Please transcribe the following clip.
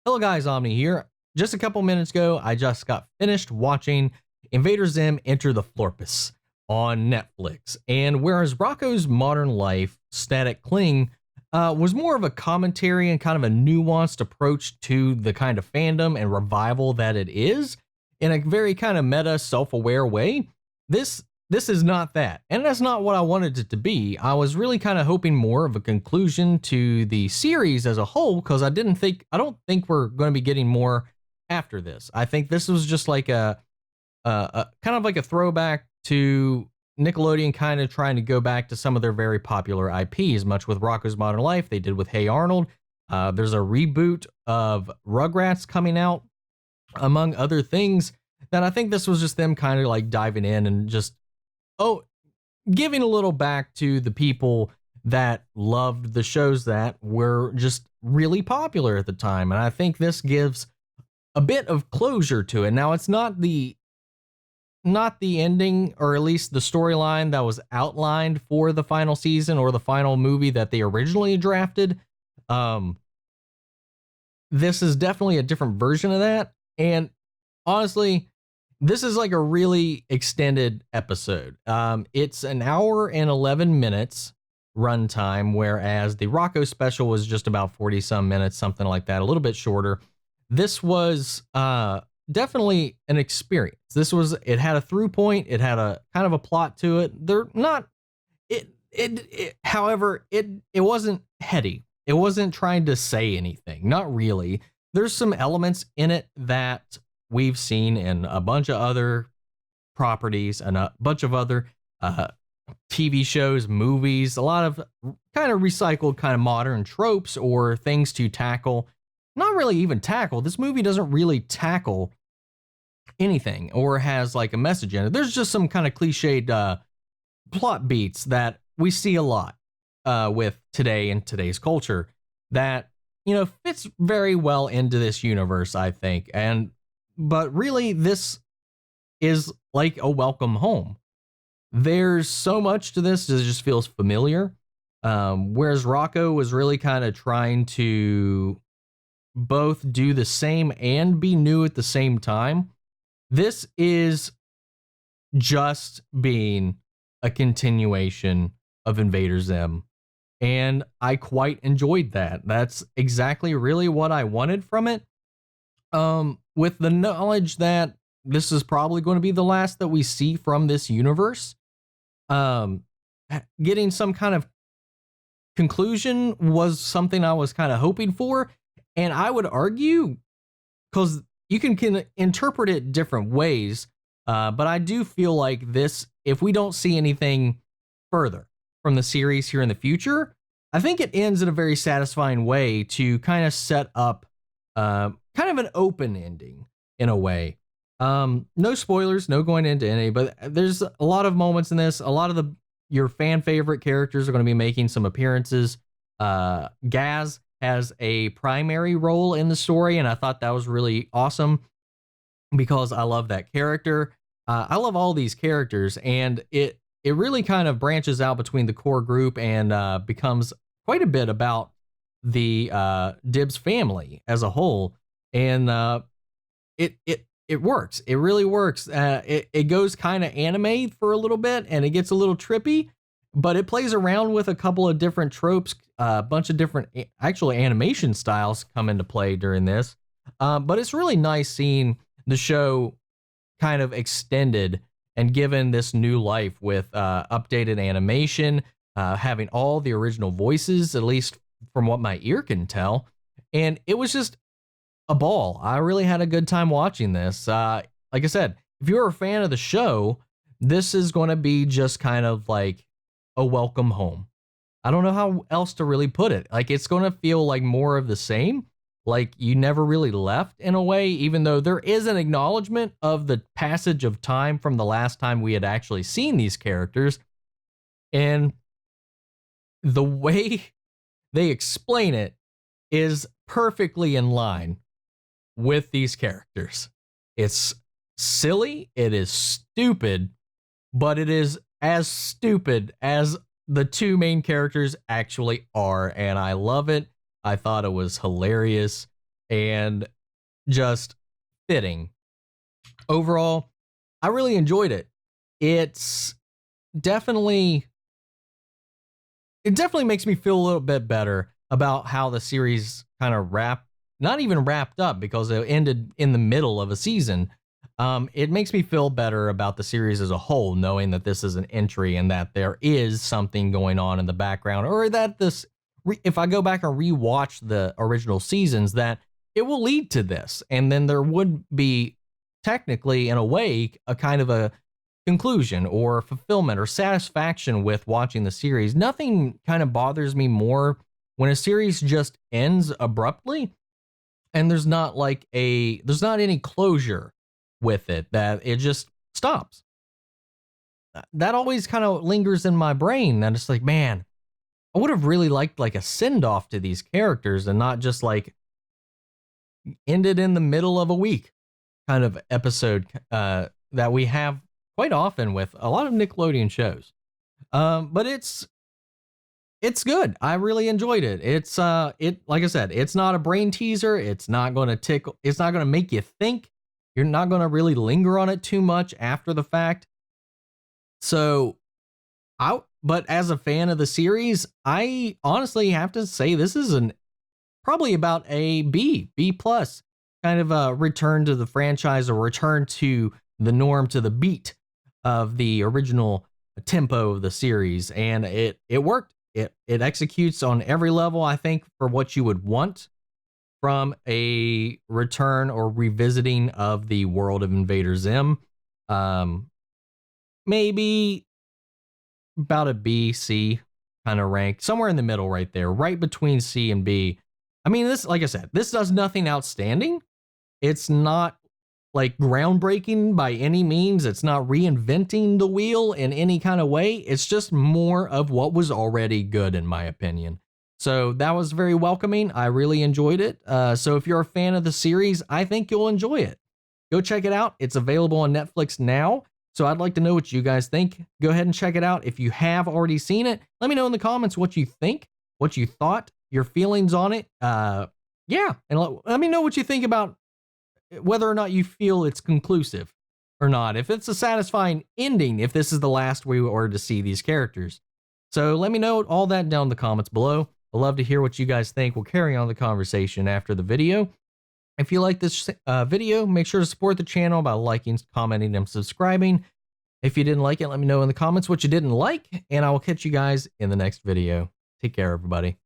Hello guys, Omni here. Just a couple minutes ago, I just got finished watching Invader Zim Enter the Florpus on Netflix. And whereas Rocco's Modern Life, Static Cling, was more of a commentary and kind of a nuanced approach to the kind of fandom and revival that it is, in a very kind of meta, self-aware way, this is not that. And that's not what I wanted it to be. I was really kind of hoping more of a conclusion to the series as a whole, because I don't think we're going to be getting more after this. I think this was just like a kind of like a throwback to Nickelodeon kind of trying to go back to some of their very popular IPs, much with Rocco's Modern Life. They did with Hey Arnold. There's a reboot of Rugrats coming out, among other things, that I think this was just them kind of like diving in and just, giving a little back to the people that loved the shows that were just really popular at the time. And I think this gives a bit of closure to it. Now, it's not the ending, or at least the storyline that was outlined for the final season or the final movie that they originally drafted. This is definitely a different version of that. And honestly, this is like a really extended episode. It's an hour and 11 minutes runtime, whereas the Rocco special was just about 40 some minutes, something like that, a little bit shorter. This was definitely an experience. It had a through point. It had a kind of a plot to it. However, it wasn't heady. It wasn't trying to say anything. Not really. There's some elements in it that we've seen in a bunch of other properties and a bunch of other TV shows, movies, a lot of kind of recycled kind of modern tropes or things to tackle. Not really even tackle. This movie doesn't really tackle anything or has like a message in it. There's just some kind of cliched plot beats that we see a lot with today and today's culture that, fits very well into this universe, I think. But really, this is like a welcome home. There's so much to this that just feels familiar. Whereas Rocco was really kind of trying to both do the same and be new at the same time. This is just being a continuation of Invader Zim. And I quite enjoyed that. That's exactly really what I wanted from it. With the knowledge that this is probably going to be the last that we see from this universe, getting some kind of conclusion was something I was kind of hoping for. And I would argue, because you can interpret it different ways, but I do feel like this, if we don't see anything further from the series here in the future, I think it ends in a very satisfying way to kind of set up kind of an open ending in a way. No spoilers, no going into any, but there's a lot of moments in this. A lot of your fan favorite characters are going to be making some appearances. Gaz has a primary role in the story, and I thought that was really awesome because I love that character. I love all these characters, and it really kind of branches out between the core group and becomes quite a bit about the Dibs family as a whole. And it works. It really works. It goes kind of anime for a little bit, and it gets a little trippy, but it plays around with a couple of different tropes. A bunch of different actually animation styles come into play during this. But it's really nice seeing the show kind of extended and given this new life with updated animation, having all the original voices, at least from what my ear can tell. And it was just a ball. I really had a good time watching this. Like I said, if you're a fan of the show, this is going to be just kind of like a welcome home. I don't know how else to really put it. Like, it's going to feel like more of the same. Like you never really left in a way, even though there is an acknowledgement of the passage of time from the last time we had actually seen these characters. And the way they explain it is perfectly in line with these characters. It's silly, it is stupid, but it is as stupid as the two main characters actually are, and I love it. I thought it was hilarious. and just fitting. Overall, I really enjoyed it. It's definitely it definitely makes me feel a little bit better about how the series kind of not even wrapped up because it ended in the middle of a season. It makes me feel better about the series as a whole, knowing that this is an entry and that there is something going on in the background, or that if I go back and rewatch the original seasons, that it will lead to this. And then there would be technically, in a way, a kind of a conclusion or fulfillment or satisfaction with watching the series. Nothing kind of bothers me more when a series just ends abruptly and there's not any closure with it, that it just stops. That always kind of lingers in my brain. And it's like, man, I would have really liked like a send off to these characters and not just like ended in the middle of a week kind of episode that we have quite often with a lot of Nickelodeon shows. But it's good. I really enjoyed it. It's like I said, it's not a brain teaser. It's not going to tickle. It's not going to make you think. You're not going to really linger on it too much after the fact. But as a fan of the series, I honestly have to say this is probably about a B plus kind of a return to the franchise, or return to the norm, to the beat of the original tempo of the series. And it worked. It executes on every level, I think, for what you would want from a return or revisiting of the world of Invader Zim. Maybe about a B, C kind of rank, somewhere in the middle right there, right between C and B. I mean, this, like I said, this does nothing outstanding. It's not like groundbreaking by any means. It's not reinventing the wheel in any kind of way. It's just more of what was already good, in my opinion. So that was very welcoming. I really enjoyed it. So if you're a fan of the series, I think you'll enjoy it. Go check it out. It's available on Netflix now. So I'd like to know what you guys think. Go ahead and check it out. If you have already seen it, let me know in the comments what you think, what you thought, your feelings on it. Yeah, and let me know what you think about whether or not you feel it's conclusive or not. If it's a satisfying ending, if this is the last we were to see these characters. So let me know all that down in the comments below. I'd love to hear what you guys think. We'll carry on the conversation after the video. If you like this video, make sure to support the channel by liking, commenting, and subscribing. If you didn't like it, let me know in the comments what you didn't like, and I will catch you guys in the next video. Take care, everybody.